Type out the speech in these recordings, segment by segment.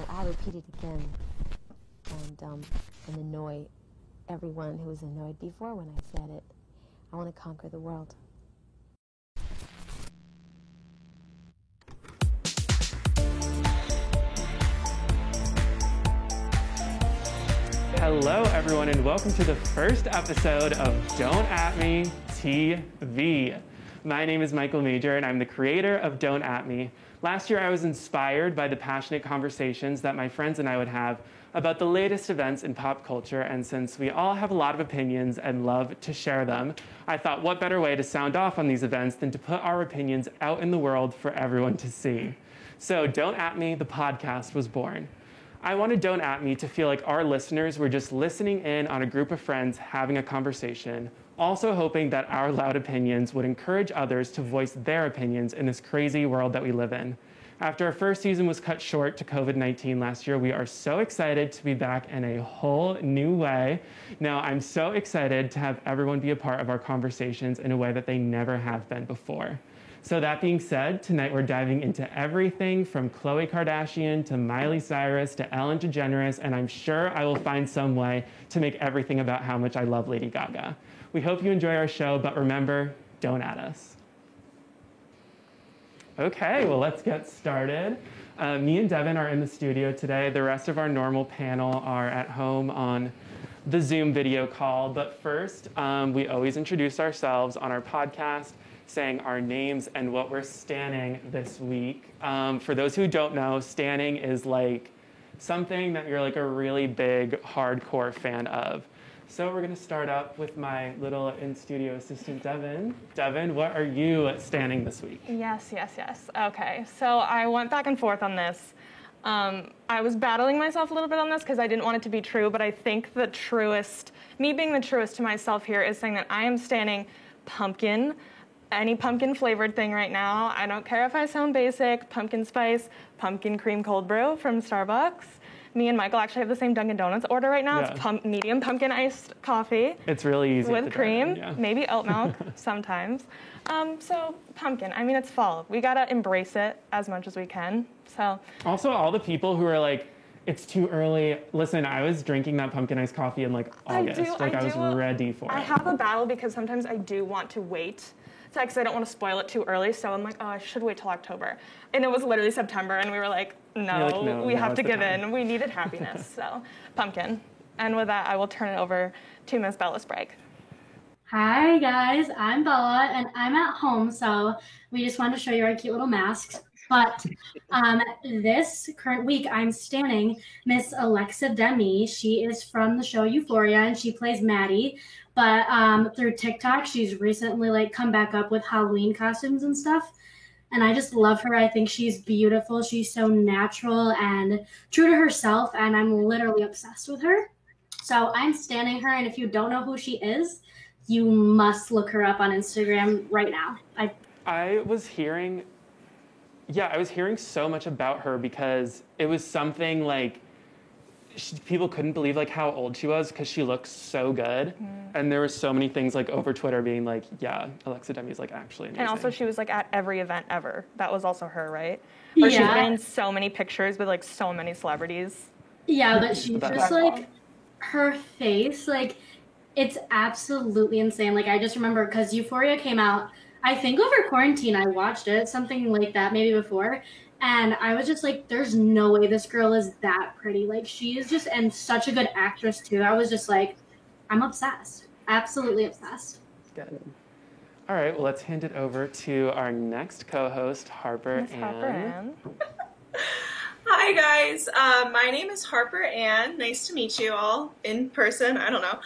I repeat it again and annoy everyone who was annoyed before when I said it. I want to conquer the world. Hello, everyone, and welcome to the first episode of Don't At Me TV. My name is Michael Major, and I'm the creator of Don't At Me. Last year, I was inspired by the passionate conversations that my friends and I would have about the latest events in pop culture, and since we all have a lot of opinions and love to share them, I thought what better way to sound off on these events than to put our opinions out in the world for everyone to see. So Don't At Me, the podcast, was born. I wanted Don't At Me to feel like our listeners were just listening in on a group of friends having a conversation, also hoping that our loud opinions would encourage others to voice their opinions in this crazy world that we live in. After our first season was cut short to COVID-19 last year, we are so excited to be back in a whole new way. Now, I'm so excited to have everyone be a part of our conversations in a way that they never have been before. So that being said, tonight we're diving into everything from Khloe Kardashian to Miley Cyrus to Ellen DeGeneres, and I'm sure I will find some way to make everything about how much I love Lady Gaga. We hope you enjoy our show, but remember, don't at us. Okay, well, let's get started. Me and Devin are in the studio today. The rest of our normal panel are at home on the Zoom video call. But first, we always introduce ourselves on our podcast, saying our names and what we're standing this week. For those who don't know, standing is like something that you're like a really big, hardcore fan of. So we're gonna start up with my little in-studio assistant, Devin. Devin, what are you standing this week? Yes. Okay, so I went back and forth on this. I was battling myself a little bit on this because I didn't want it to be true, but I think me being the truest to myself here is saying that I am standing pumpkin, any pumpkin flavored thing right now. I don't care if I sound basic, pumpkin spice, pumpkin cream cold brew from Starbucks. Me and Michael actually have the same Dunkin' Donuts order right now. Yeah. It's medium pumpkin iced coffee. It's really easy. With cream, maybe oat milk sometimes. So pumpkin, I mean, it's fall. We gotta embrace it as much as we can, so. Also, all the people who are like, it's too early. Listen, I was drinking that pumpkin iced coffee in like August. I was ready for it. I have a battle because sometimes I do want to wait because I don't want to spoil it too early, so I'm like, oh, I should wait till October. And it was literally September, and we were like, no, we have to give in. We needed happiness, so pumpkin. And with that, I will turn it over to Miss Bella Sprague. Hi, guys. I'm Bella, and I'm at home, so we just wanted to show you our cute little masks. But this current week, I'm standing Miss Alexa Demie. She is from the show Euphoria, and she plays Maddie. But through TikTok, she's recently come back up with Halloween costumes and stuff. And I just love her. I think she's beautiful. She's so natural and true to herself. And I'm literally obsessed with her. So I'm standing her. And if you don't know who she is, you must look her up on Instagram right now. I was hearing so much about her because it was something like people couldn't believe how old she was because she looks so good. And there were so many things over Twitter being like, yeah, Alexa Demie is actually amazing. And also she was at every event ever. That was also her, right? Or she's been in so many pictures with so many celebrities. Yeah, but she's just her face, it's absolutely insane. I just remember because Euphoria came out, I think over quarantine I watched it, something like that maybe before. And I was just there's no way this girl is that pretty. She is just, and such a good actress too. I was just I'm obsessed. Absolutely obsessed. Good. All right, well, let's hand it over to our next co-host, Harper Ann. Hi, guys. My name is Harper Ann. Nice to meet you all in person. I don't know.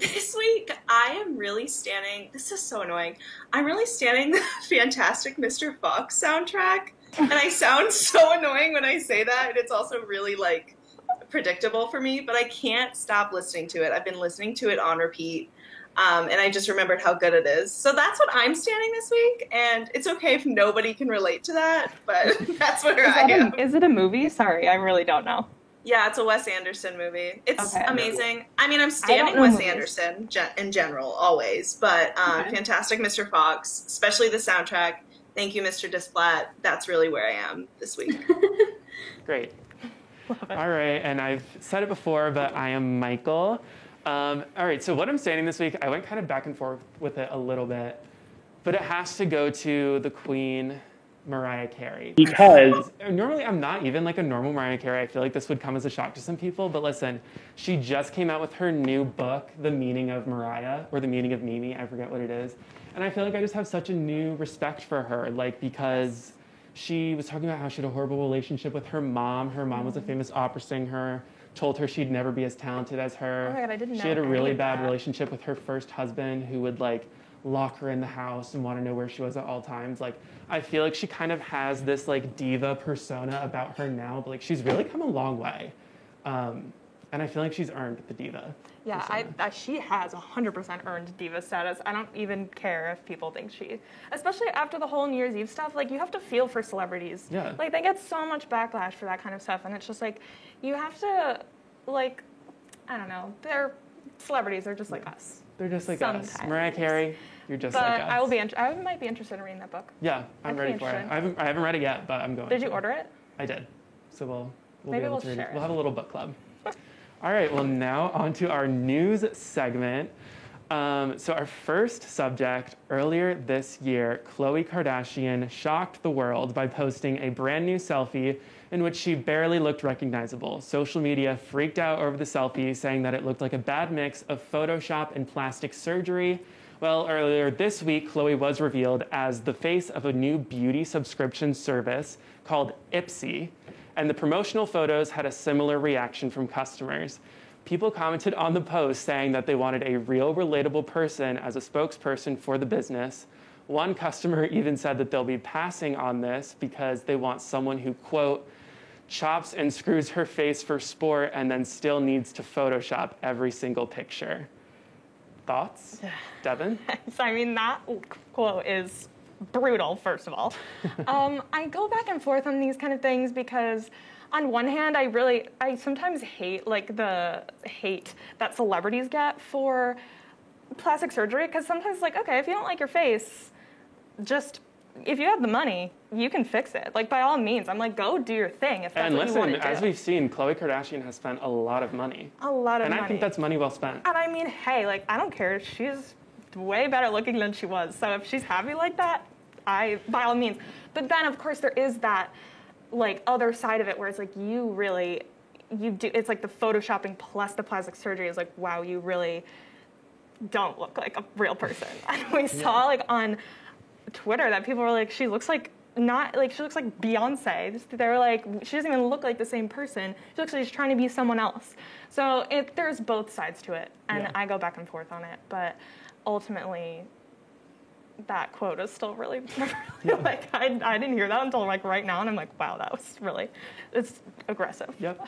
This week, I am really standing, this is so annoying, I'm really standing the Fantastic Mr. Fox soundtrack. And I sound so annoying when I say that, and it's also really, predictable for me, but I can't stop listening to it. I've been listening to it on repeat, and I just remembered how good it is. So that's what I'm standing this week, and it's okay if nobody can relate to that, but that's where I am. Is it a movie? Sorry, I really don't know. Yeah, it's a Wes Anderson movie. It's amazing. I mean, I'm standing Wes Anderson in general, always, but Fantastic Mr. Fox, especially the soundtrack. Thank you, Mr. Desplat. That's really where I am this week. Great. All right, and I've said it before, but I am Michael. All right, so what I'm standing this week, I went kind of back and forth with it a little bit, but it has to go to the Queen, Mariah Carey. Because normally I'm not even like a normal Mariah Carey. I feel like this would come as a shock to some people, but listen, she just came out with her new book, The Meaning of Mariah, or The Meaning of Mimi, I forget what it is. And I feel like I just have such a new respect for her, like because she was talking about how she had a horrible relationship with her mom. Her mom was a famous opera singer, told her she'd never be as talented as her. Oh my God, I didn't know She had a any really of bad that. relationship with her first husband who would like lock her in the house and want to know where she was at all times. Like, I feel like she kind of has this like diva persona about her now, but like she's really come a long way. And I feel like she's earned the diva. Yeah, persona. she has 100% earned diva status. I don't even care if people think she, especially after the whole New Year's Eve stuff, like you have to feel for celebrities. Yeah. Like they get so much backlash for that kind of stuff, and it's just like, you have to, like, I don't know, they're celebrities, they're just like us. They're just like us. Sometimes. Mariah Carey, you're just But like us. I might be interested in reading that book. Yeah, I'm I'd be ready for it. interested. I haven't read it yet, but I'm going Did you to. order it? I did. So we'll Maybe be able we'll to read share it. it. We'll have a little book club. All right, well now on to our news segment. So our first subject, earlier this year, Khloe Kardashian shocked the world by posting a brand new selfie in which she barely looked recognizable. Social media freaked out over the selfie, saying that it looked like a bad mix of Photoshop and plastic surgery. Well, earlier this week, Khloe was revealed as the face of a new beauty subscription service called Ipsy, and the promotional photos had a similar reaction from customers. People commented on the post saying that they wanted a real, relatable person as a spokesperson for the business. One customer even said that they'll be passing on this because they want someone who, quote, chops and screws her face for sport and then still needs to Photoshop every single picture. Thoughts? Devin? I mean, that quote is brutal, first of all. I go back and forth on these kind of things because on one hand, I sometimes hate like the hate that celebrities get for plastic surgery, because sometimes it's like, okay, if you don't like your face, just, if you have the money, you can fix it. Like, by all means, I'm like, go do your thing if that's And what you want to listen, do. as we've seen, Khloe Kardashian has spent a lot of money. A lot of and money. I think that's money well spent. And I mean, hey, like, I don't care. She's way better looking than she was. So if she's happy like that, by all means. But then, of course, there is that, like, other side of it where it's like, it's like the photoshopping plus the plastic surgery is like, wow, you really don't look like a real person. And we saw, like, on Twitter that people were like, she looks like Beyonce. They were like, she doesn't even look like the same person. She looks like she's trying to be someone else. So there's both sides to it, and I go back and forth on it. But ultimately, that quote is still really, like, I didn't hear that until like right now, and I'm like, wow, that was really, it's aggressive. Yep.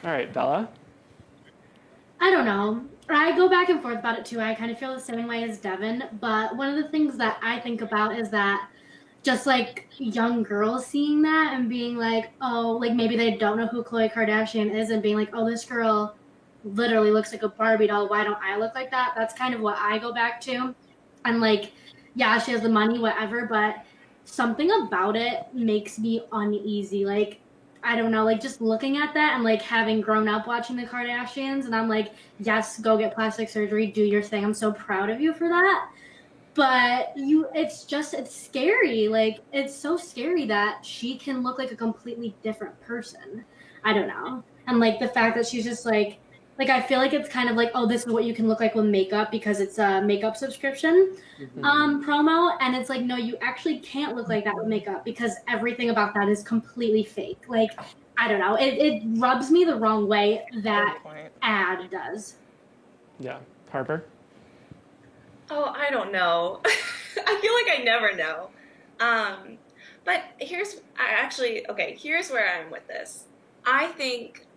All right, Bella? I don't know. I go back and forth about it too. I kind of feel the same way as Devin. But one of the things that I think about is that just like young girls seeing that and being like, oh, like maybe they don't know who Khloe Kardashian is and being like, oh, this girl literally looks like a Barbie doll. Why don't I look like that? That's kind of what I go back to. And like, yeah, she has the money, whatever, but something about it makes me uneasy. Like, I don't know, like just looking at that and like having grown up watching the Kardashians, and I'm like, yes, go get plastic surgery, do your thing. I'm so proud of you for that. But it's scary. Like, it's so scary that she can look like a completely different person. I don't know. And like the fact that she's just like I feel like it's kind of like, oh, this is what you can look like with makeup because it's a makeup subscription promo. And it's like, no, you actually can't look like that with makeup because everything about that is completely fake. Like, I don't know. It rubs me the wrong way, that ad does. Yeah. Harper? Oh, I don't know. I feel like I never know. But here's where I am with this. I think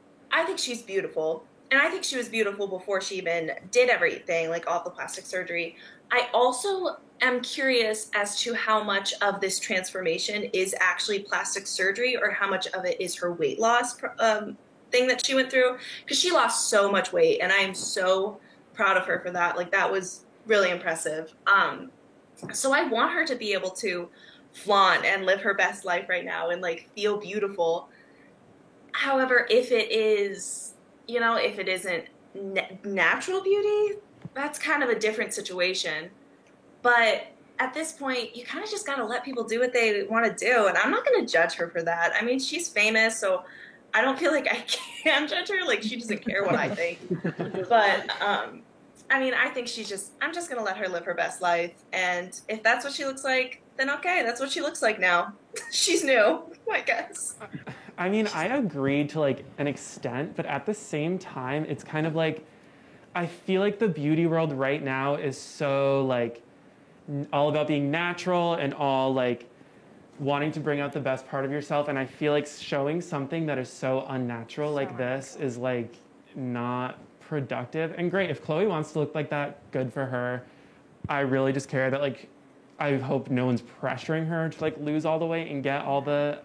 she's beautiful. And I think she was beautiful before she even did everything, like all the plastic surgery. I also am curious as to how much of this transformation is actually plastic surgery or how much of it is her weight loss thing that she went through. Because she lost so much weight, and I am so proud of her for that. Like, that was really impressive. So I want her to be able to flaunt and live her best life right now and, like, feel beautiful. However, if it is, if it isn't natural beauty, that's kind of a different situation. But at this point, you kind of just got to let people do what they want to do. And I'm not going to judge her for that. I mean, she's famous, so I don't feel like I can judge her. Like, she doesn't care what I think. But, I mean, I think I'm just going to let her live her best life. And if that's what she looks like, then okay, that's what she looks like now. She's new, I guess. I mean, I agree to like an extent, but at the same time, it's kind of like, I feel like the beauty world right now is so like all about being natural and all like wanting to bring out the best part of yourself. And I feel like showing something that is so unnatural like this is like not productive. And great, if Chloe wants to look like that, good for her. I really just care that like, I hope no one's pressuring her to like lose all the weight and get all the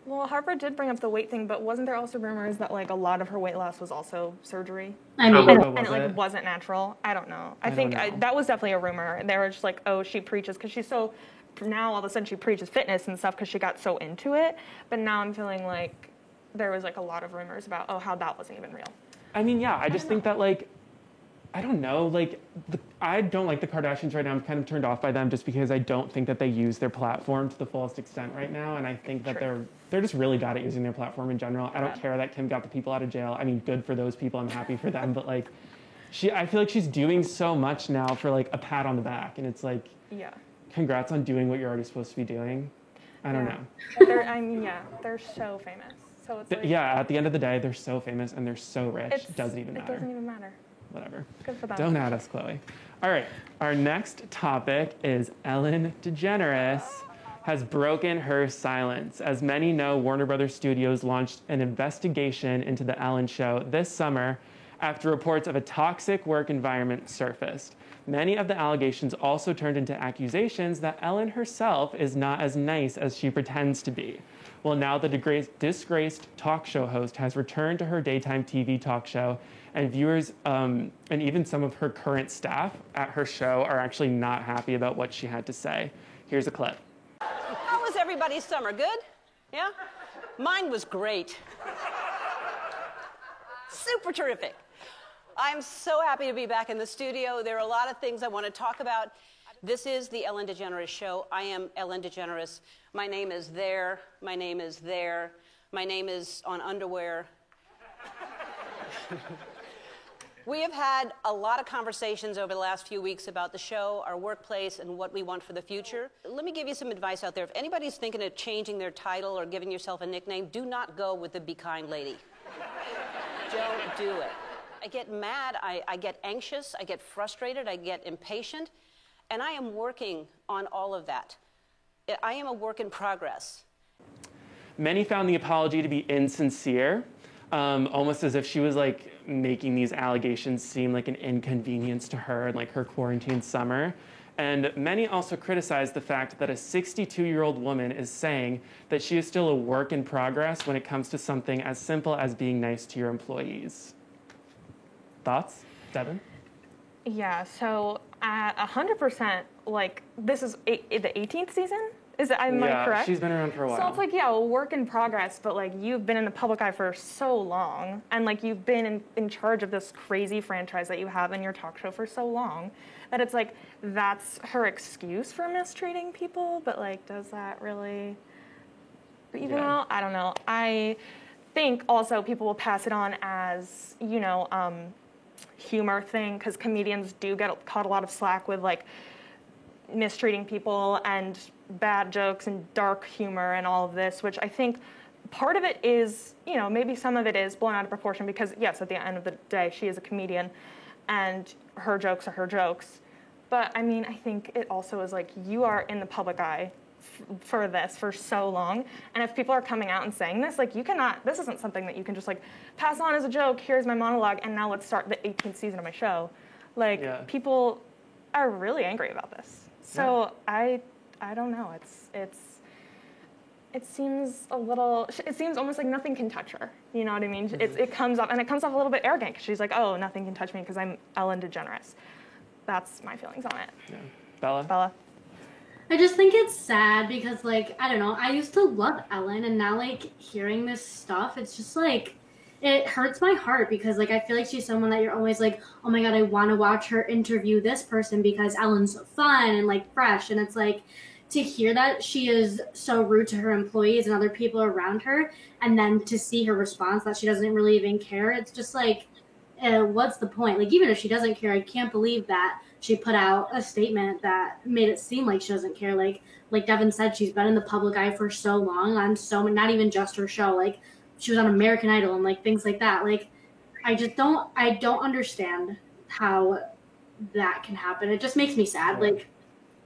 Well, Harper did bring up the weight thing, but wasn't there also rumors that like a lot of her weight loss was also surgery? I mean, Oh, And it like wasn't natural. I don't know. I think don't know. that was definitely a rumor. They were just like, oh, she preaches because she's so. Now all of a sudden she preaches fitness and stuff because she got so into it. But now I'm feeling like there was like a lot of rumors about how that wasn't even real. I mean, yeah, I just think that like, I don't know, like, I don't like the Kardashians right now. I'm kind of turned off by them just because I don't think that they use their platform to the fullest extent right now. And I think that they're just really bad at using their platform in general. I don't care that Kim got the people out of jail. I mean, good for those people. I'm happy for them. But like, I feel like she's doing so much now for like a pat on the back. And it's like, Yeah. congrats on doing what you're already supposed to be doing. I don't know. They're so famous. So it's like, Yeah, at the end of the day, they're so famous and they're so rich. It doesn't even matter. It doesn't even matter. Whatever. Good for them. Don't add us, Chloe. All right, our next topic is Ellen DeGeneres has broken her silence. As many know, Warner Brothers Studios launched an investigation into The Ellen Show this summer after reports of a toxic work environment surfaced. Many of the allegations also turned into accusations that Ellen herself is not as nice as she pretends to be. Well, now the disgraced talk show host has returned to her daytime TV talk show, and viewers and even some of her current staff at her show are actually not happy about what she had to say. Here's a clip. How was everybody's summer? Good? Yeah? Mine was great. Super terrific. I'm so happy to be back in the studio. There are a lot of things I want to talk about. This is the Ellen DeGeneres Show. I am Ellen DeGeneres. My name is there. My name is there. My name is on underwear. We have had a lot of conversations over the last few weeks about the show, our workplace, and what we want for the future. Let me give you some advice out there. If anybody's thinking of changing their title or giving yourself a nickname, do not go with the Be Kind Lady. Don't do it. I get mad, I get anxious, I get frustrated, I get impatient, and I am working on all of that. I am a work in progress. Many found the apology to be insincere, almost as if she was like making these allegations seem like an inconvenience to her in like her quarantine summer. And many also criticized the fact that a 62-year-old woman is saying that she is still a work in progress when it comes to something as simple as being nice to your employees. Thoughts, Devin? Yeah, so 100%, like, this is the 18th season? Am I correct? She's been around for a while. So it's like, yeah, a work in progress, but like you've been in the public eye for so long, and like you've been in charge of this crazy franchise that you have in your talk show for so long, that it's like, that's her excuse for mistreating people, but like, does that really even out? I don't know. I think also people will pass it on as, humor thing, because comedians do get caught a lot of slack with like mistreating people and bad jokes and dark humor and all of this, which I think part of it is, maybe some of it is blown out of proportion because, yes, at the end of the day, she is a comedian and her jokes are her jokes. But, I mean, I think it also is like you are in the public eye for this for so long. And if people are coming out and saying this, like, this isn't something that you can just, like, pass on as a joke, here's my monologue, and now let's start the 18th season of my show. Like, people are really angry about this. So I don't know. It seems almost like nothing can touch her. You know what I mean? Mm-hmm. It comes off a little bit arrogant because she's like, oh, nothing can touch me because I'm Ellen DeGeneres. That's my feelings on it. Yeah. Bella? I just think it's sad because, like, I don't know, I used to love Ellen, and now, like, hearing this stuff, it's just, like, it hurts my heart because, like, I feel like she's someone that you're always like, oh my God, I want to watch her interview this person because Ellen's so fun and, like, fresh. And it's like, to hear that she is so rude to her employees and other people around her, and then to see her response that she doesn't really even care, it's just like, what's the point? Like, even if she doesn't care, I can't believe that she put out a statement that made it seem like she doesn't care. Like Devin said, she's been in the public eye for so long on so many, not even just her show. Like, she was on American Idol and, like, things like that. Like, I don't understand how that can happen. It just makes me sad. Like,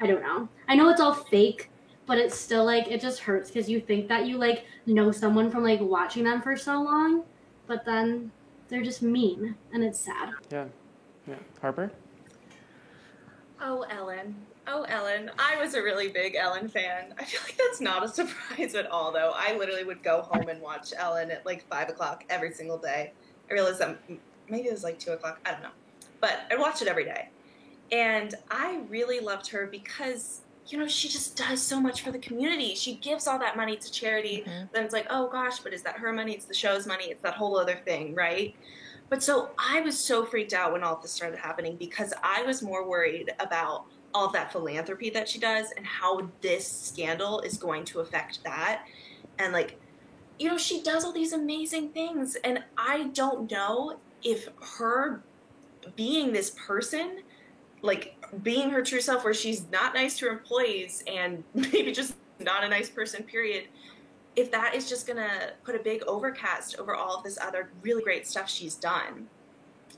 I don't know. I know it's all fake, but it's still, like, it just hurts because you think that you, like, know someone from, like, watching them for so long, but then they're just mean, and it's sad. Yeah. Harper? Oh, Ellen. I was a really big Ellen fan. I feel like that's not a surprise at all, though. I literally would go home and watch Ellen at like 5 o'clock every single day. I realized that maybe it was like 2 o'clock. I don't know. But I'd watch it every day. And I really loved her because, you know, she just does so much for the community. She gives all that money to charity. Mm-hmm. Then it's like, oh, gosh, but is that her money? It's the show's money. It's that whole other thing, right? But so I was so freaked out when all of this started happening because I was more worried about all of that philanthropy that she does and how this scandal is going to affect that. And, like, you know, she does all these amazing things. And I don't know if her being this person, like being her true self where she's not nice to her employees and maybe just not a nice person, period, if that is just going to put a big overcast over all of this other really great stuff she's done.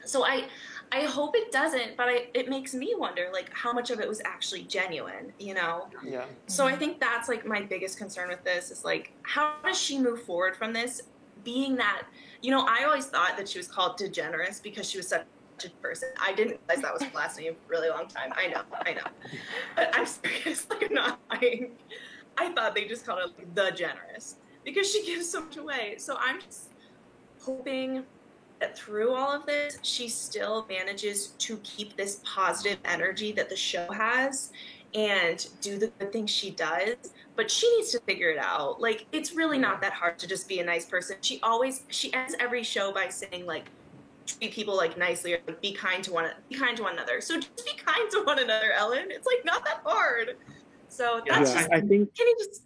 So I hope it doesn't, but it makes me wonder, like, how much of it was actually genuine, you know? Yeah. So I think that's, like, my biggest concern with this is, like, how does she move forward from this, being that, you know, I always thought that she was called DeGeneres because she was such a person. I didn't realize that was her last name for a really long time. I know. But I'm serious, like, I'm not lying. I thought they just called her, like, The Generous because she gives so much away. So I'm just hoping that through all of this, she still manages to keep this positive energy that the show has and do the good things she does. But she needs to figure it out. Like, it's really not that hard to just be a nice person. She ends every show by saying, like, treat people, like, nicely, or, like, be kind to one another. So just be kind to one another, Ellen. It's, like, not that hard. So that's I think, can you just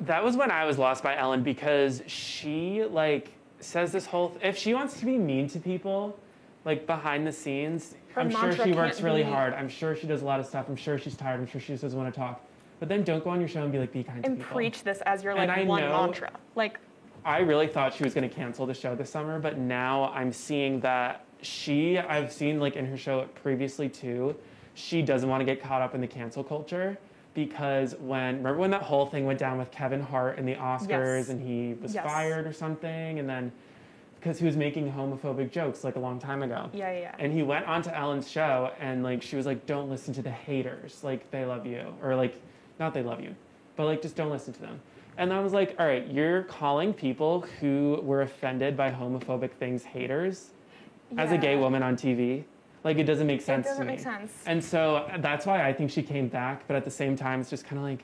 that was when I was lost by Ellen because she, like, says this whole if she wants to be mean to people, like, behind the scenes, I'm sure she works really hard. I'm sure she does a lot of stuff. I'm sure she's tired. I'm sure she just doesn't want to talk. But then don't go on your show and be like, be kind to people. And preach this as your, like, one mantra. Like, I really thought she was going to cancel the show this summer, but now I'm seeing that I've seen, like, in her show previously too, she doesn't want to get caught up in the cancel culture. Because remember when that whole thing went down with Kevin Hart in the Oscars and he was fired or something, and then because he was making homophobic jokes, like, a long time ago. Yeah. And he went onto Ellen's show and, like, she was like, don't listen to the haters, like, they love you, or, like, not they love you, but, like, just don't listen to them. And I was like, all right, you're calling people who were offended by homophobic things haters as a gay woman on TV. Like, it doesn't make sense to me. It doesn't make sense. And so that's why I think she came back. But at the same time, it's just kind of like,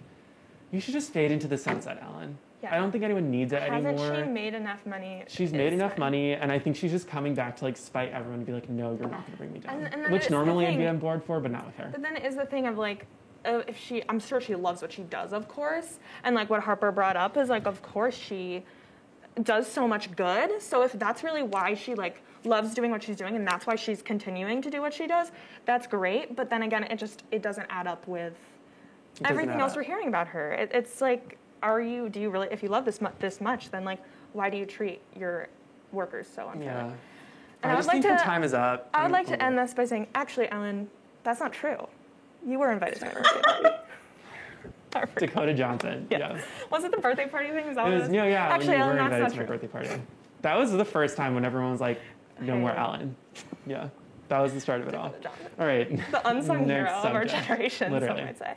you should just fade into the sunset, Ellen. Yeah. I don't think anyone needs it anymore. Hasn't she made enough money? She's made enough money, and I think she's just coming back to, like, spite everyone and be like, no, you're not going to bring me down. And which normally I'd be on board for, but not with her. But then it is the thing of, like, I'm sure she loves what she does, of course. And, like, what Harper brought up is, like, of course she does so much good. So if that's really why she, like, loves doing what she's doing and that's why she's continuing to do what she does, that's great. But then again, it doesn't add up with everything else we're hearing about her. It's like, do you really, if you love this much, then, like, why do you treat your workers so unfairly? Yeah. And I just think her time is up. I would like to end this by saying, actually, Ellen, that's not true. You were invited to my birthday party. Dakota Johnson. Yeah. Was it the birthday party thing? Is that it was, no, yeah. Actually, Ellen, that's invited not to true. my birthday party. That was the first time when everyone was like, no more Ellen. Yeah. That was the start of it all. All right. The unsung hero of our generation, literally. some might say.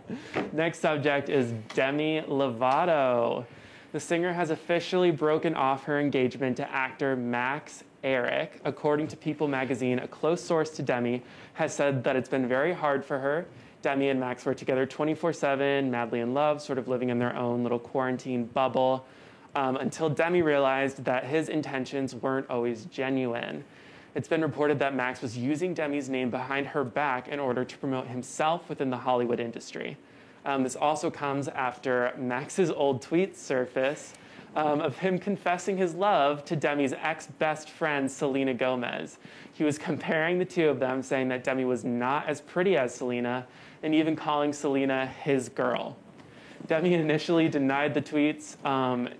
Next subject is Demi Lovato. The singer has officially broken off her engagement to actor Max Eric. According to People magazine, a close source to Demi has said that it's been very hard for her Demi and Max were together 24/7, madly in love, sort of living in their own little quarantine bubble, until Demi realized that his intentions weren't always genuine. It's been reported that Max was using Demi's name behind her back in order to promote himself within the Hollywood industry. This also comes after Max's old tweets surface of him confessing his love to Demi's ex-best friend, Selena Gomez. He was comparing the two of them, saying that Demi was not as pretty as Selena, and even calling Selena his girl. Demi initially denied the tweets,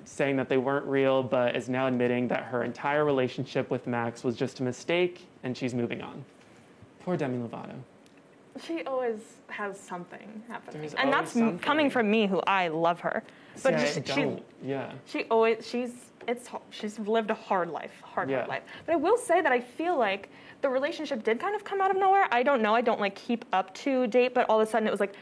saying that they weren't real, but is now admitting that her entire relationship with Max was just a mistake, and she's moving on. Poor Demi Lovato. She always has something happening. There's And that's always something. coming from me, who I love her. But she's lived a hard life. Hard life. But I will say that I feel like the relationship did kind of come out of nowhere. I don't know. I don't like keep up to date, but all of a sudden it was like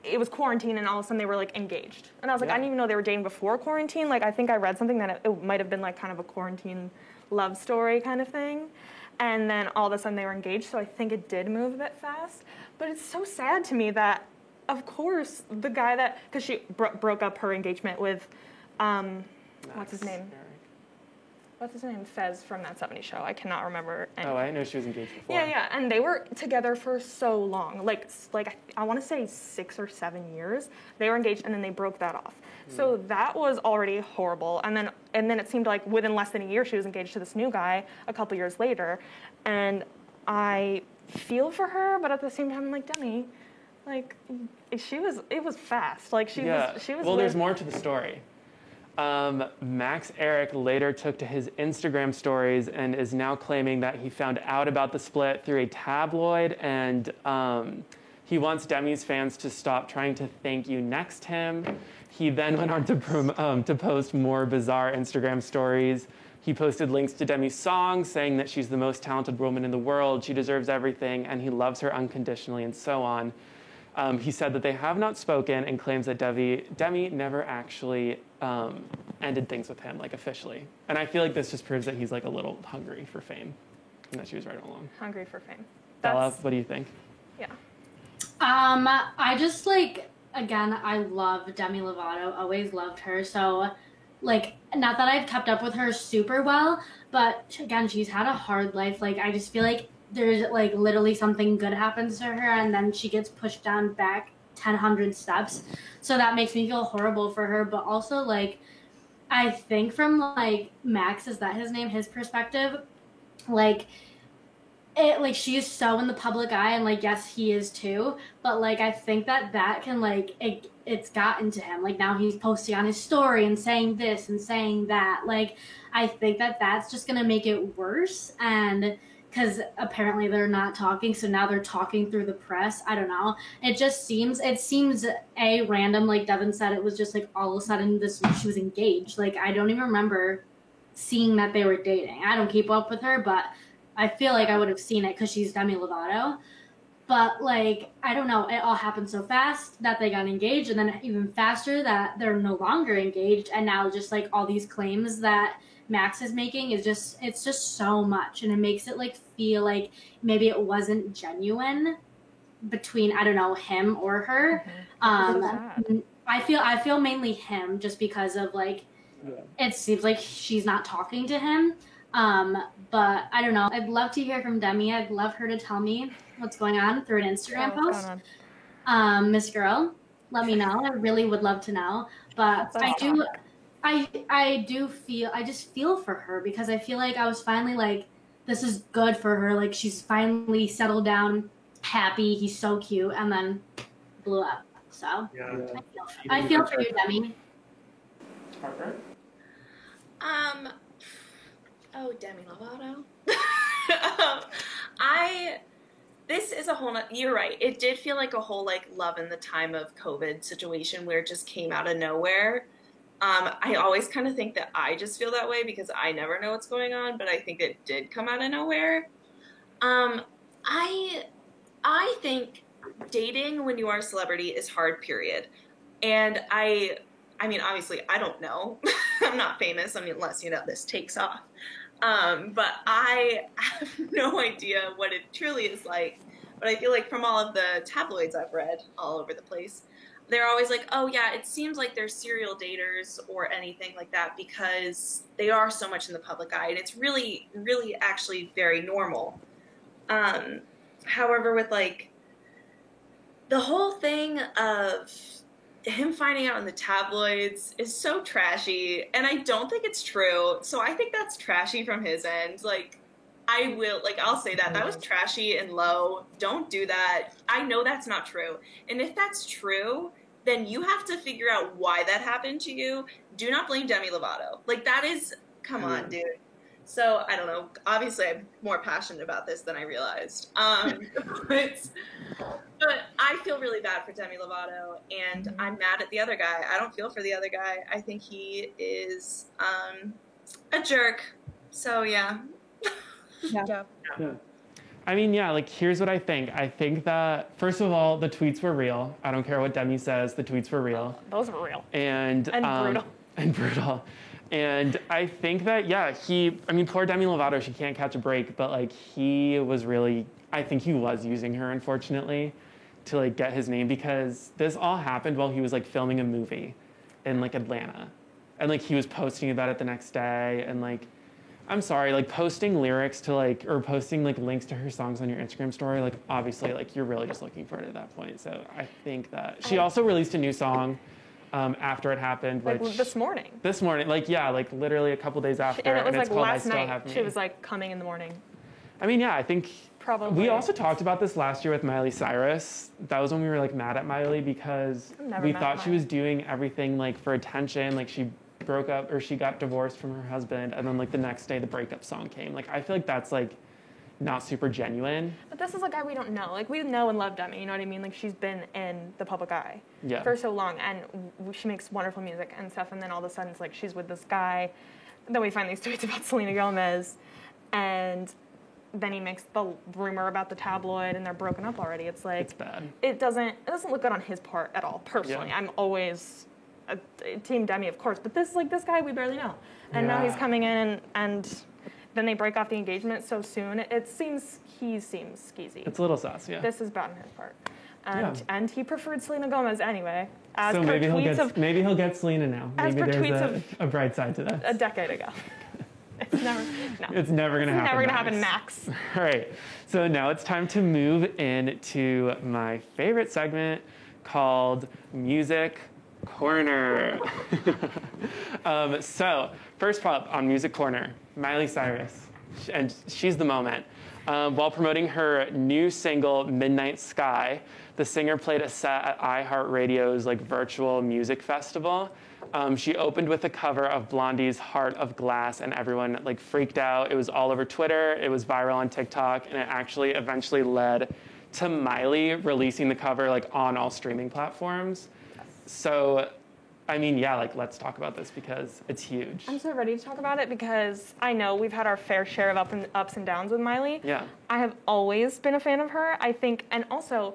it was quarantine, and all of a sudden they were like engaged. And I was like, I didn't even know they were dating before quarantine. Like, I think I read something that it might have been like kind of a quarantine love story kind of thing. And then all of a sudden they were engaged, so I think it did move a bit fast. But it's so sad to me that, of course, the guy that, because she broke up her engagement with, what's his name? What's his name? Fez from That 70s Show. I cannot remember. Oh, I know she was engaged before. Yeah, and they were together for so long. Like I want to say 6 or 7 years. They were engaged, and then they broke that off. So that was already horrible. And then it seemed like within less than a year, she was engaged to this new guy a couple years later. And I feel for her, but at the same time, I'm like, Demi, like, it was fast. Like, she was. Well, there's more to the story. Max Eric later took to his Instagram stories and is now claiming that he found out about the split through a tabloid, and he wants Demi's fans to stop trying to thank you next him. He then went on to post more bizarre Instagram stories. He posted links to Demi's songs, saying that she's the most talented woman in the world, she deserves everything, and he loves her unconditionally, and so on. He said that they have not spoken and claims that Demi never actually ended things with him, like, officially. And I feel like this just proves that he's, like, a little hungry for fame, and that she was right all along. Hungry for fame. Bella, what do you think? Yeah. I just, like, again, I love Demi Lovato, always loved her, so, like, not that I've kept up with her super well, but, again, she's had a hard life. Like, I just feel like there's, like, literally something good happens to her, and then she gets pushed down back 1,000 steps. So that makes me feel horrible for her. But also, like, I think from, like, Max, is that his name, his perspective, like, she is so in the public eye, and, like, yes, he is too. But, like, I think that can, like, it's gotten to him. Like, now he's posting on his story and saying this and saying that. Like, I think that's just going to make it worse. And because apparently they're not talking, so now they're talking through the press. I don't know. It seems random. Like Devin said, it was just like all of a sudden she was engaged. Like, I don't even remember seeing that they were dating. I don't keep up with her, but I feel like I would have seen it because she's Demi Lovato. But, like, I don't know. It all happened so fast that they got engaged, and then even faster that they're no longer engaged. And now just, like, all these claims that Max is making it's just so much, and it makes it, like, feel like maybe it wasn't genuine between, I don't know, him or her. I feel mainly him, just because of, like, it seems like she's not talking to him. But I don't know. I'd love to hear from Demi. I'd love her to tell me what's going on through an Instagram post. Miss Girl, let me know. I really would love to know. But I just feel for her, because I feel like I was finally like, this is good for her. Like, she's finally settled down, happy. He's so cute, and then blew up. So I feel for you, Demi. Harper? Oh, Demi Lovato. This is a whole, you're right. It did feel like a whole, like, love in the time of COVID situation where it just came out of nowhere. I always kind of think that I just feel that way because I never know what's going on, but I think it did come out of nowhere. I think dating when you are a celebrity is hard, period. And I mean, obviously, I don't know. I'm not famous. I mean, unless, this takes off. But I have no idea what it truly is like. but I feel like from all of the tabloids I've read all over the place, they're always like, oh yeah, it seems like they're serial daters or anything like that because they are so much in the public eye, and it's really, really actually very normal. However, with like the whole thing of him finding out in the tabloids is so trashy, and I don't think it's true. So I think that's trashy from his end. Like, I'll say that was trashy and low. Don't do that. I know that's not true. And if that's true, then you have to figure out why that happened to you. Do not blame Demi Lovato. Like, that is, come on, dude. So, I don't know. Obviously, I'm more passionate about this than I realized. But I feel really bad for Demi Lovato, and I'm mad at the other guy. I don't feel for the other guy. I think he is a jerk. So, yeah. Yeah. I mean, yeah, like, here's what I think. I think that, first of all, the tweets were real. I don't care what Demi says. The tweets were real. Those were real. And brutal. And brutal. And I think that, yeah, poor Demi Lovato, she can't catch a break, but, like, I think he was using her, unfortunately, to, like, get his name, because this all happened while he was, like, filming a movie in, like, Atlanta. And, like, he was posting about it the next day, and, like, I'm sorry, like, posting lyrics to, like, or posting, like, links to her songs on your Instagram story, like, obviously, like, you're really just looking for it at that point. So I think that she also released a new song after it happened, which like this morning, like, yeah, like, literally a couple days after, and it was it's like called last I Still night. Have Me. She was like coming in the morning. I mean, yeah, I think Probably. we also talked about this last year with Miley Cyrus. That was when we were, like, mad at Miley because we thought she was doing everything, like, for attention. Like, she broke up, or she got divorced from her husband, and then, like, the next day the breakup song came. Like, I feel like that's, like, not super genuine. But this is a guy we don't know. Like, we know and love Demi, you know what I mean? Like, she's been in the public eye for so long, and she makes wonderful music and stuff, and then all of a sudden it's like she's with this guy. Then we find these tweets about Selena Gomez, and then he makes the rumor about the tabloid, and they're broken up already. It's like, it's bad. It doesn't look good on his part at all, personally. Yeah. I'm always Team Demi, of course, but this guy we barely know. And now he's coming in, and then they break off the engagement so soon. He seems skeezy. It's a little sus, yeah. This is bad on his part. And he preferred Selena Gomez anyway. So maybe he'll get Selena now. Maybe there's a bright side to this. A decade ago. It's never going to happen. Never going to happen, Max. All right. So now it's time to move into my favorite segment called Music Corner. So first up on Music Corner, Miley Cyrus, and she's the moment. While promoting her new single, Midnight Sky, the singer played a set at iHeartRadio's, like, virtual music festival. She opened with a cover of Blondie's Heart of Glass, and everyone, like, freaked out. It was all over Twitter, it was viral on TikTok, and it actually eventually led to Miley releasing the cover, like, on all streaming platforms. So, I mean, yeah, like, let's talk about this because it's huge. I'm so ready to talk about it because I know we've had our fair share of ups and downs with Miley. Yeah. I have always been a fan of her, I think, and also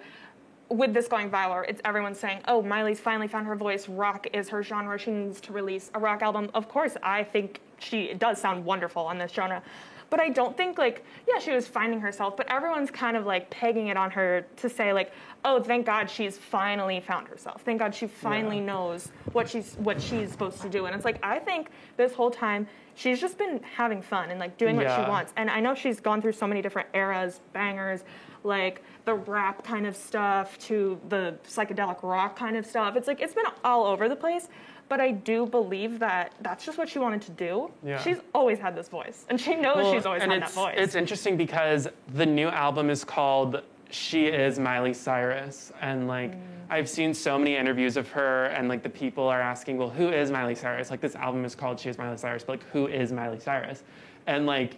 with this going viral, it's everyone saying, oh, Miley's finally found her voice, rock is her genre, she needs to release a rock album. Of course, I think she does sound wonderful on this genre. But I don't think, like, yeah, she was finding herself, but everyone's kind of, like, pegging it on her to say, like, oh, thank God she's finally found herself. Thank God she finally knows what she's supposed to do. And it's like, I think this whole time she's just been having fun and, like, doing what she wants. And I know she's gone through so many different eras, bangers, like the rap kind of stuff to the psychedelic rock kind of stuff. It's like, it's been all over the place. But I do believe that that's just what she wanted to do. Yeah. She's always had this voice, and she knows she's always had that voice. It's interesting because the new album is called She Is Miley Cyrus, and, like, I've seen so many interviews of her, and, like, the people are asking, well, who is Miley Cyrus? Like, this album is called She Is Miley Cyrus, but, like, who is Miley Cyrus? And, like,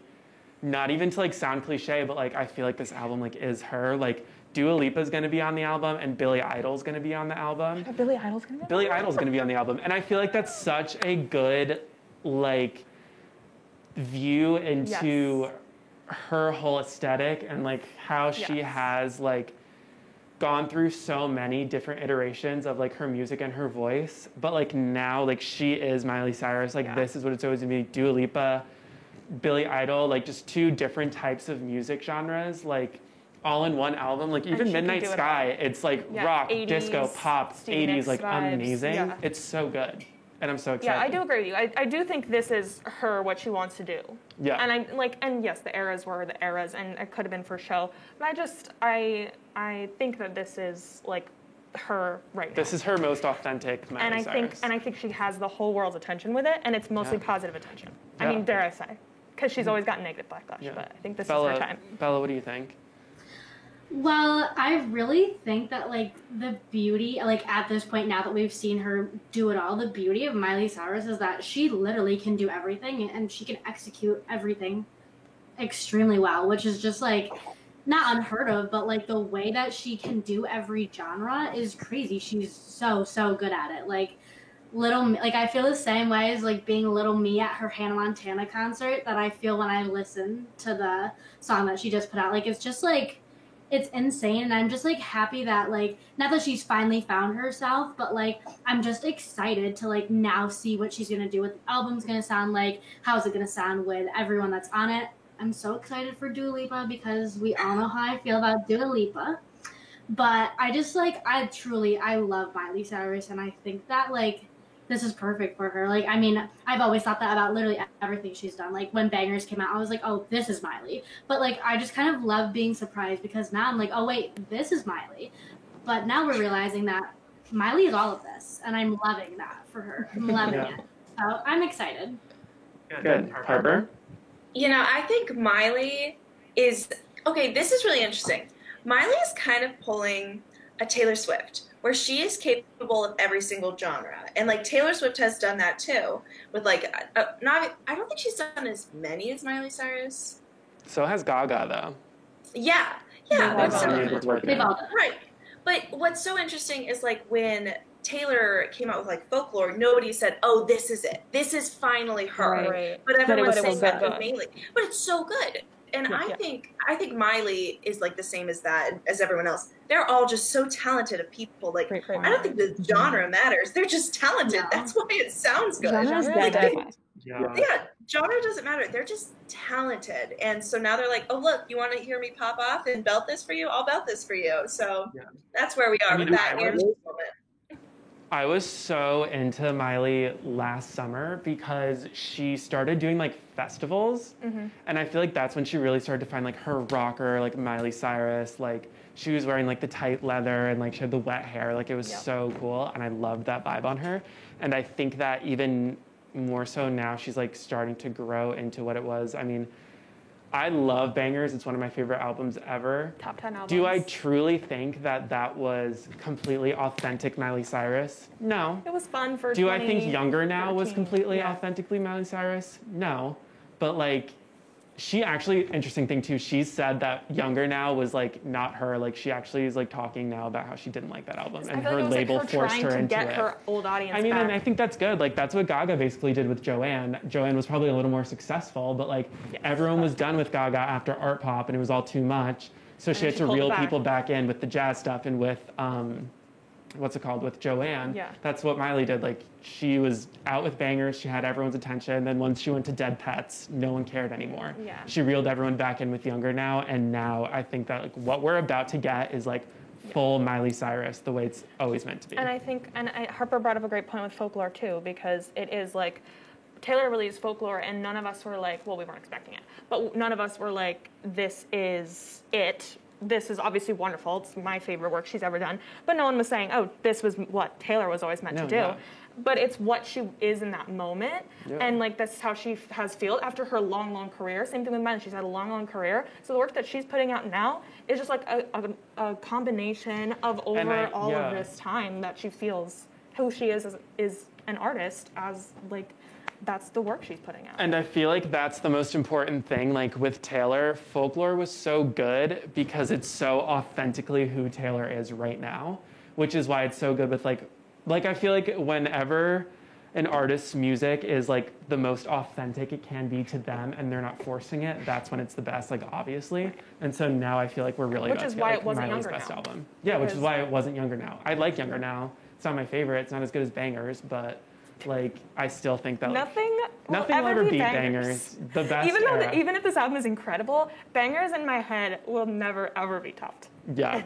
not even to, like, sound cliche, but, like, I feel like this album, like, is her. Like, Dua Lipa's going to be on the album, and Billy Idol's going to be on the album. Billy Idol's going to be on the album? Billy Idol's going to be on the album. And I feel like that's such a good, like, view into her whole aesthetic and, like, how she has, like, gone through so many different iterations of, like, her music and her voice. But, like, now, like, she is Miley Cyrus. Like, this is what it's always going to be. Dua Lipa, Billy Idol, like, just two different types of music genres. Like, all in one album. Like even she can Midnight do it Sky, all. it's like Yeah, rock, 80s, disco, pop, Stevie 80s, Nicks like vibes. amazing. Yeah. It's so good. And I'm so excited. Yeah, I do agree with you. I do think this is her, what she wants to do. Yeah. And I'm like, and yes, the eras were the eras, and it could have been for show. But I think that this is like her right now. This is her most authentic Miley Cyrus. And I think she has the whole world's attention with it, and it's mostly positive attention. Yeah. I mean, dare I say, because she's always gotten negative backlash. Yeah. But I think this Bella, is her time. Bella, what do you think? Well, I really think that, like, the beauty, like, at this point now that we've seen her do it all, the beauty of Miley Cyrus is that she literally can do everything and she can execute everything extremely well, which is just, like, not unheard of, but, like, the way that she can do every genre is crazy. She's so good at it. Like, I feel the same way as, like, being Little Me at her Hannah Montana concert that I feel when I listen to the song that she just put out. Like, it's just, like, it's insane, and I'm just, like, happy that, like, not that she's finally found herself, but, like, I'm just excited to, like, now see what she's gonna do, what the album's gonna sound like, how's it gonna sound with everyone that's on it. I'm so excited for Dua Lipa because we all know how I feel about Dua Lipa, but I just, like, I love Miley Cyrus, and I think that, like, this is perfect for her. Like, I mean, I've always thought that about literally everything she's done. Like, when Bangers came out, I was like, oh, this is Miley. But, like, I just kind of love being surprised because now I'm like, oh, wait, this is Miley. But now we're realizing that Miley is all of this, and I'm loving that for her. I'm loving it. So I'm excited. Good. Harper? You know, I think Miley is, okay, this is really interesting. Miley is kind of pulling a Taylor Swift, where she is capable of every single genre. And, like, Taylor Swift has done that, too, with, like, I don't think she's done as many as Miley Cyrus. So has Gaga, though. Yeah. They've all done. Right. But what's so interesting is, like, when Taylor came out with, like, Folklore, nobody said, oh, this is it. This is finally her. Right. But everyone's saying that good. with Miley. But it's so good. And I think Miley is, like, the same as that, as everyone else. They're all just so talented of people. Like, I don't think the genre matters. They're just talented. No. That's why it sounds good. Yeah, genre doesn't matter. They're just talented. And so now they're like, oh, look, you want to hear me pop off and belt this for you? I'll belt this for you. So that's where we are with that moment. I was so into Miley last summer because she started doing, like, festivals. And I feel like that's when she really started to find, like, her rocker, like, Miley Cyrus. Like, she was wearing, like, the tight leather and, like, she had the wet hair. Like, it was so cool. And I loved that vibe on her. And I think that even more so now she's, like, starting to grow into what it was. I mean, I love Bangers. It's one of my favorite albums ever. Top 10 albums. Do I truly think that that was completely authentic Miley Cyrus? No. It was fun for Do I think Younger Now was 13? completely authentically Miley Cyrus? No. But, like, she actually, interesting thing too, she said that Younger Now was, like, not her. Like, she actually is, like, talking now about how she didn't like that album. And her label forced her into get it. her old audience I mean, back. and I think that's good. Like, that's what Gaga basically did with Joanne. Joanne was probably a little more successful, but, like, everyone was done with Gaga after Art Pop, and it was all too much. So she had to reel people back in with the jazz stuff and with, with Joanne. Yeah. That's what Miley did. Like, she was out with Bangers, she had everyone's attention, then once she went to Dead Pets, no one cared anymore. Yeah. She reeled everyone back in with Younger Now, and now I think that, like, what we're about to get is, like, full Miley Cyrus, the way it's always meant to be. And I think, Harper brought up a great point with Folklore too, because it is like, Taylor released Folklore and none of us were like, well, we weren't expecting it, but none of us were like, this is it. This is obviously wonderful. It's my favorite work she's ever done. But no one was saying, oh, this was what Taylor was always meant to do. Yeah. But it's what she is in that moment. Yeah. And, like, that's how she has felt after her long, long career. Same thing with Miley. She's had a long, long career. So the work that she's putting out now is just, like, a combination of all of this time that she feels who she is an artist as, like, that's the work she's putting out. And I feel like that's the most important thing. Like, with Taylor, Folklore was so good because it's so authentically who Taylor is right now, which is why it's so good with, like I feel like whenever an artist's music is, like, the most authentic it can be to them and they're not forcing it, that's when it's the best, like, obviously. And so now I feel like we're really about to get, like, Miley's best album. Yeah, which is why it wasn't Younger Now. I like Younger Now. It's not my favorite. It's not as good as Bangers, but, like, I still think that, like, Nothing Nothing will ever beat Bangers. The best Even though, era. even if this album is incredible, Bangers in my head will never ever be topped. Yeah,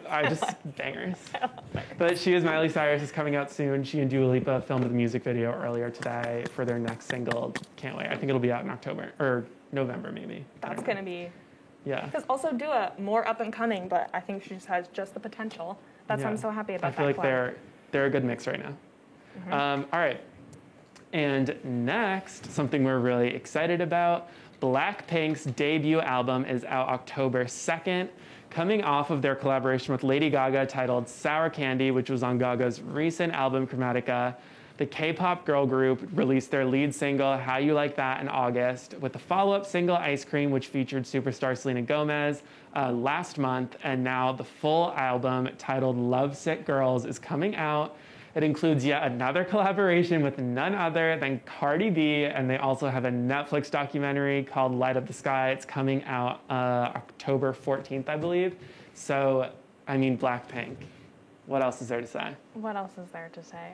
Bangers. But She Is Miley Cyrus is coming out soon. She and Dua Lipa filmed the music video earlier today for their next single. Can't wait. I think it'll be out in October or November maybe. That's gonna be. Yeah. Because also Dua, more up and coming, but I think she just has just the potential. That's why I'm so happy about that. I feel like collab. they're a good mix right now. All right. And next, something we're really excited about, Blackpink's debut album is out October 2nd, coming off of their collaboration with Lady Gaga titled Sour Candy, which was on Gaga's recent album Chromatica. The K-pop girl group released their lead single, How You Like That, in August, with the follow-up single, Ice Cream, which featured superstar Selena Gomez last month. And now the full album, titled Lovesick Girls, is coming out. It includes yet another collaboration with none other than Cardi B, and they also have a Netflix documentary called Light Up the Sky. It's coming out October 14th, I believe. So, I mean, Blackpink. What else is there to say? What else is there to say?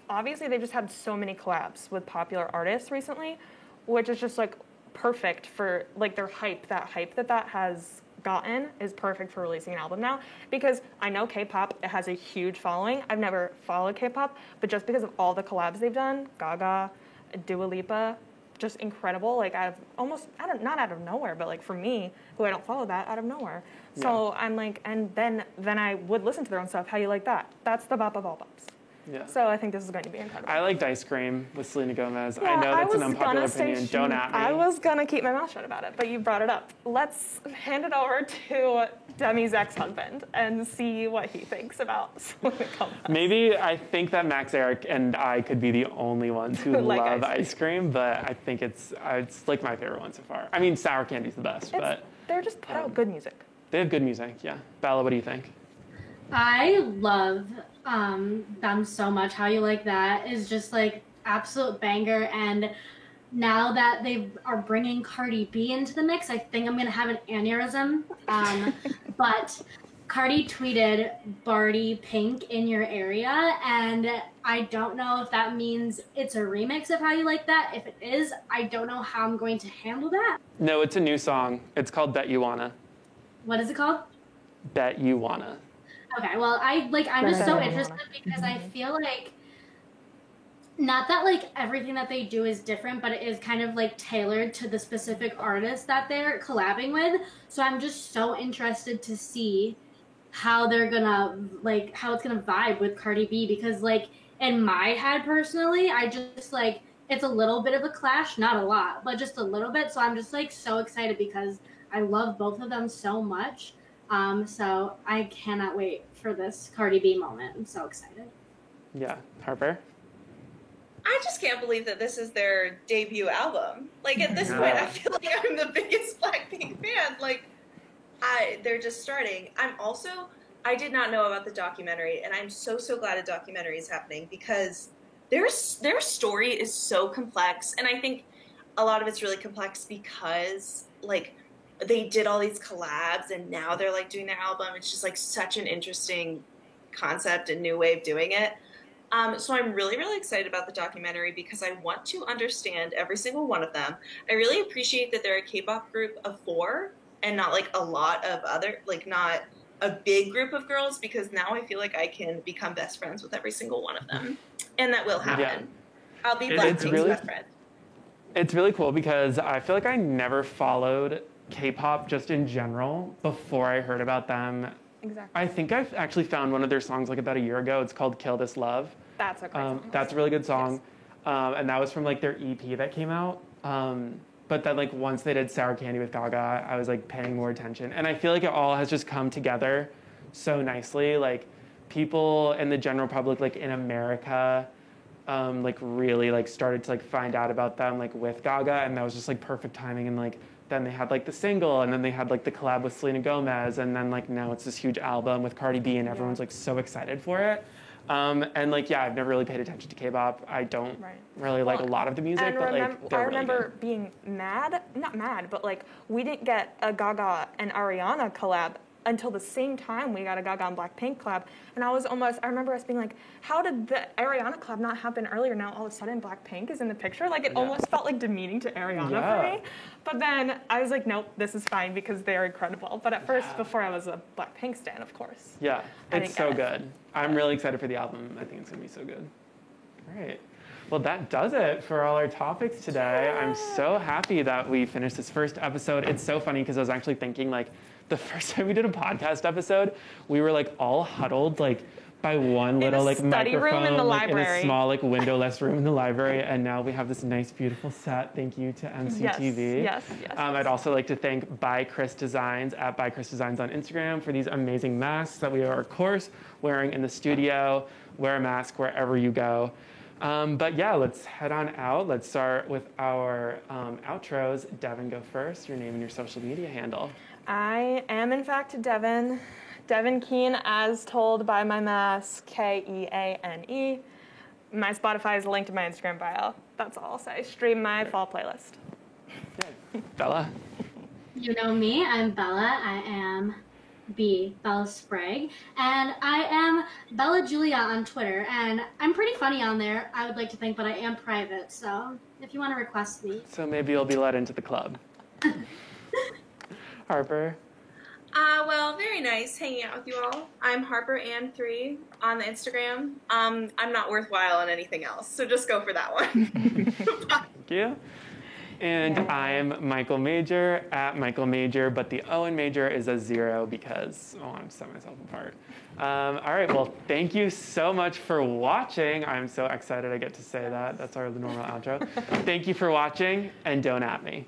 Obviously, they've just had so many collabs with popular artists recently, which is just like perfect for like their hype. That hype that has gotten is perfect for releasing an album now, because I know K-pop, it has a huge following. I've never followed K-pop, but just because of all the collabs they've done, Gaga, Dua Lipa, just incredible. Like not out of nowhere, but like for me, who I don't follow that, out of nowhere. So I'm like, and then I would listen to their own stuff. How You Like That? That's the bop of all bops. Yeah. So I think this is going to be incredible. I liked Ice Cream with Selena Gomez. Yeah, I know that's an was unpopular gonna say opinion. Don't at me. I was going to keep my mouth shut about it, but you brought it up. Let's hand it over to Demi's ex-husband and see what he thinks about Selena Gomez. Maybe I think that Max Eric and I could be the only ones who Like love ice ice cream, but I think it's like my favorite one so far. I mean, Sour Candy's the best, but They're just put out good music. they have good music, yeah. Bella, what do you think? I love them so much. How You Like That is just like absolute banger. And now that they are bringing Cardi B into the mix, I think I'm gonna have an aneurysm. But Cardi tweeted Barty Pink in your area, and I don't know if that means it's a remix of How You Like That. If it is, I don't know how I'm going to handle that. No, it's a new song. It's called Bet You Wanna. What is it called? Bet You Wanna. Okay, well, I'm just so interested because I feel like, not that like everything that they do is different, but it is kind of like tailored to the specific artist that they're collabing with. So I'm just so interested to see how they're gonna, like, how it's gonna vibe with Cardi B, because like in my head personally, I just like, it's a little bit of a clash, not a lot, but just a little bit. So I'm just like so excited because I love both of them so much. So I cannot wait for this Cardi B moment. I'm so excited. Yeah. Harper? I just can't believe that this is their debut album. Like, at this point, I feel like I'm the biggest Blackpink fan. Like, they're just starting. I did not know about the documentary, and I'm so glad a documentary is happening, because their story is so complex, and I think a lot of it's really complex because, like, they did all these collabs, and now they're, like, doing their album. It's just, like, such an interesting concept and new way of doing it. So I'm really, really excited about the documentary because I want to understand every single one of them. I really appreciate that they're a K-pop group of 4 and not, like, a lot of other, like, not a big group of girls, because now I feel like I can become best friends with every single one of them. And that will happen. Yeah. I'll be Blackpink's best friend. It's really cool because I feel like I never followed K-pop just in general before I heard about them. Exactly. I think I've actually found one of their songs like about a year ago. It's called Kill This Love. That's a great song. That's a really good song. Yes. And that was from like their EP that came out. But then like once they did Sour Candy with Gaga, I was like paying more attention. And I feel like it all has just come together so nicely. Like people in the general public, like in America, like really like started to like find out about them like with Gaga, and that was just like perfect timing. And like then they had like the single, and then they had like the collab with Selena Gomez, and then like now it's this huge album with Cardi B, and everyone's like so excited for it. And like yeah, I've never really paid attention to K-pop. I don't really like a lot of the music, but like they're I remember really good. being not mad, but like we didn't get a Gaga and Ariana collab until the same time we got a Gaga and Blackpink collab. And I remember us being like, how did the Ariana collab not happen earlier? Now all of a sudden Blackpink is in the picture. Like, it almost felt like demeaning to Ariana for me. But then I was like, nope, this is fine because they are incredible. But at first, before I was a Blackpink stan, of course. Yeah, it's so good. I'm really excited for the album. I think it's going to be so good. All right. Well, that does it for all our topics today. I'm so happy that we finished this first episode. It's so funny because I was actually thinking, like, the first time we did a podcast episode, we were, like, all huddled, like, by one little, like, study room microphone, in the like, in library. a small, like, windowless room in the library. And now we have this nice, beautiful set. Thank you to MCTV. Yes. I'd also like to thank By Chris Designs at By Chris Designs on Instagram for these amazing masks that we are, of course, wearing in the studio. Wear a mask wherever you go. But yeah, let's head on out. Let's start with our outros. Devin, go first. Your name and your social media handle. I am, in fact, Devin. Devin Keane, as told by my mask, Keane. My Spotify is linked to my Instagram bio. That's all I'll say. Stream my fall playlist. Yeah. Bella. You know me, I'm Bella. I am Bella Sprague, and I am Bella Julia on Twitter, and I'm pretty funny on there, I would like to think, but I am private, so if you want to request me. So maybe you'll be let into the club. Harper. Well, very nice hanging out with you all. I'm HarperAnn3 on the Instagram. I'm not worthwhile on anything else, so just go for that one. Thank you. And I'm Michael Major at Michael Major, but the O in Major is a 0 because I want to set myself apart. All right, well, thank you so much for watching. I'm so excited I get to say that. That's our normal outro. Thank you for watching, and don't at me.